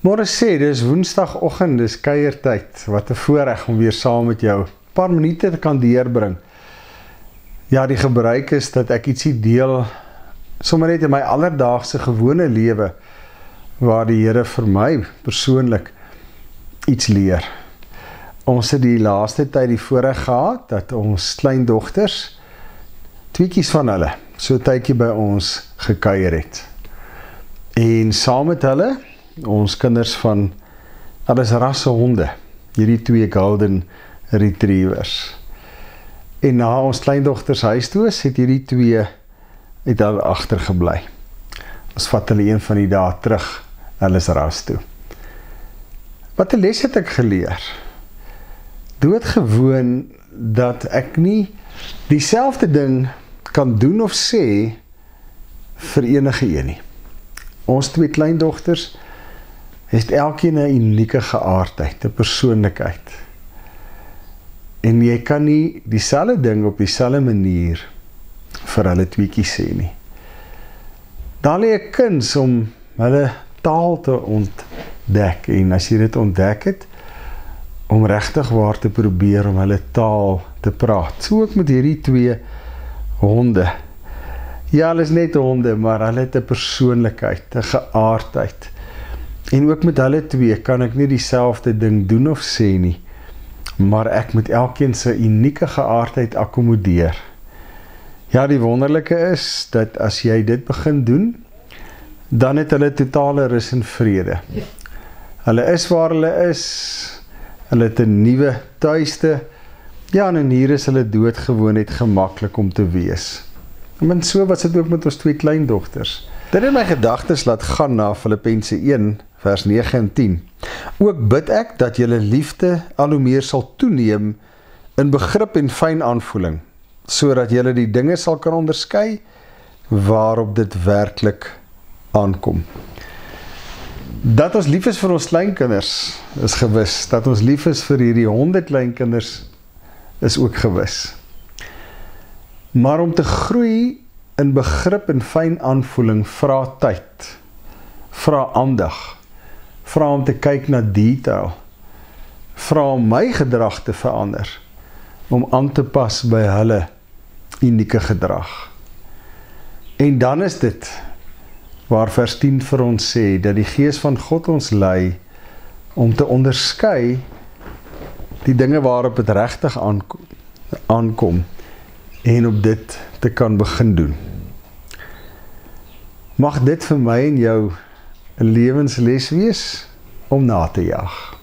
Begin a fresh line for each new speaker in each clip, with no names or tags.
Môre sê, dis woensdagoggend, dis kuiertyd. Wat 'n voorreg om weer saam met jou 'n paar minute te kan deurbring. Ja, die gebruik is dat ek ietsie deel, sommer net in my alledaagse gewone lewe, waar die Here vir my persoonlik iets leer. Ons het die laaste tyd die voorreg gehad, dat ons kleindogters, tweekies van hulle, so 'n tydjie by ons gekuier het. En saam met hulle, ons kinders van, alles rasse honde, hierdie 2 golden retrievers. En na ons kleindogters huis toe is, het hierdie 2 het hulle agtergebly. Ons vat hulle een van die dae terug, hulle is ras toe. Wat 'n les het ek geleer? Doodgewoon dat ek nie dieselfde ding kan doen of sê vir enige een nie. Ons 2 kleindogters het elkeen 'n unieke geaardheid, 'n persoonlikheid. En jy kan nie dieselfde ding op dieselfde manier vir hulle tweekies sê nie. Daar lê 'n kuns om hulle taal te ontdek, en as jy dit ontdek het, om regtig waar te probeer om hulle taal te praat. So ook met hierdie 2 honde. Ja, hulle is net honde, maar hulle het 'n persoonlikheid, 'n geaardheid. En ook met hulle 2 kan ek nie dieselfde ding doen of sê nie, maar ek moet elkeen sy unieke geaardheid akkommodeer. Ja, die wonderlike is, dat as jy dit begin doen, dan het hulle totale rus en vrede. Hulle is waar hulle is, hulle het 'n nuwe tuiste, ja, en hier is hulle doodgewoon net gemaklik om te wees. En so was dit ook met ons 2 kleindogters. Dit het my gedagtes laat gaan na Filippense 1, vers 9 en 10. Ook bid ek dat julle liefde al hoe meer sal toeneem in begrip en fyn aanvoeling, sodat julle die dinge sal kan onderskei waarop dit werklik aankom. Dat ons lief is vir ons kleinkinders is gewis, dat ons lief is vir hierdie honde kleinkinders is ook gewis. Maar om te groei in begrip en fyn aanvoeling vra tyd, vra aandag, vra om te kyk na detail, vra om my gedrag te verander, om aan te pas by hulle unieke gedrag. En dan is dit waar vers 10 vir ons sê, dat die Gees van God ons lei om te onderskei die dinge waarop het regtig aankom, en op dit te kan begin doen. Mag dit vir my en jou 'n lewensles wees om na te jag.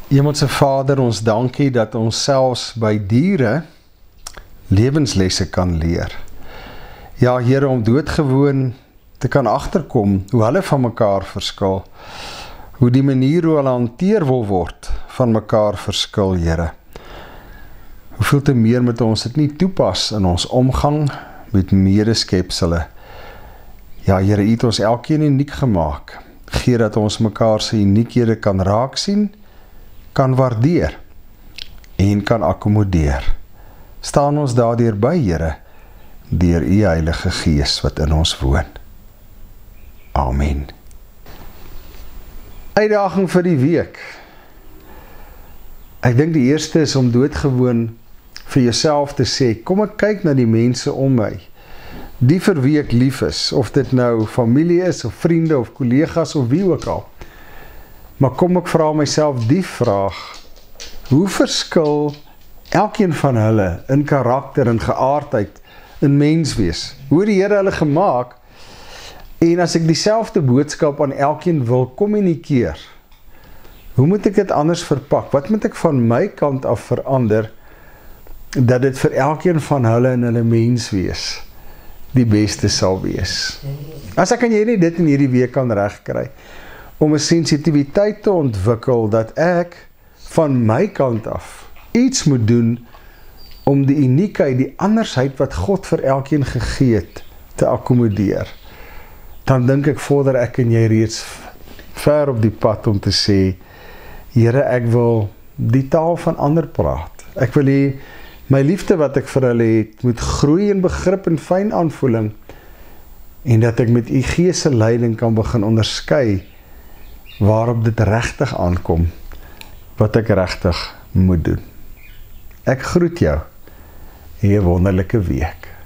Hemelse Vader, ons dankie dat ons selfs by diere lewenslesse kan leer. Ja, Here, om doodgewoon te kan agterkom hoe hulle van mekaar verskil, hoe die manier hoe hulle hanteer wil word van mekaar verskil, Here. Hoeveel te meer moet ons dit nie toepas in ons omgang met medeskepsele. Ja, Here, U het ons elkeen uniek gemaak. Gee dat ons mekaar se uniekhede kan raak sien, kan waardeer en kan akkommodeer. Staan ons daardeur by, Here, deur U Heilige Gees wat in ons woon. Amen. Uitdaging vir die week. Ek dink die eerste is om doodgewoon vir jouself te sê, kom ek kyk na die mense om my, die vir wie ek lief is, of dit nou familie is, of vriende, of kollegas, of wie ook al. Maar kom ek vra myself die vraag, hoe verskil elkeen van hulle in karakter, in geaardheid, in menswees? Hoe het die Here hulle gemaak? En as ek dieselfde boodskap aan elkeen wil kommunikeer, hoe moet ek dit anders verpak? Wat moet ek van my kant af verander, dat dit vir elkeen van hulle in hulle menswees die beste sal wees? As ek en jy nie dit in hierdie week kan regkry, om 'n sensitiwiteit te ontwikkel, dat ek van my kant af iets moet doen, om die uniekheid, die andersheid wat God vir elkeen gegee het, te akkommodeer, dan dink ek vorder ek en jy reeds ver op die pad om te sê, Here, ek wil die taal van ander praat. Ek wil hê my liefde wat ek vir hulle het, moet groei in begrip en fyn aanvoeling, en dat ek met U Gees se leiding kan begin onderskei waarop dit regtig aankom, wat ek regtig moet doen. Ek groet jou, 'n wonderlike week.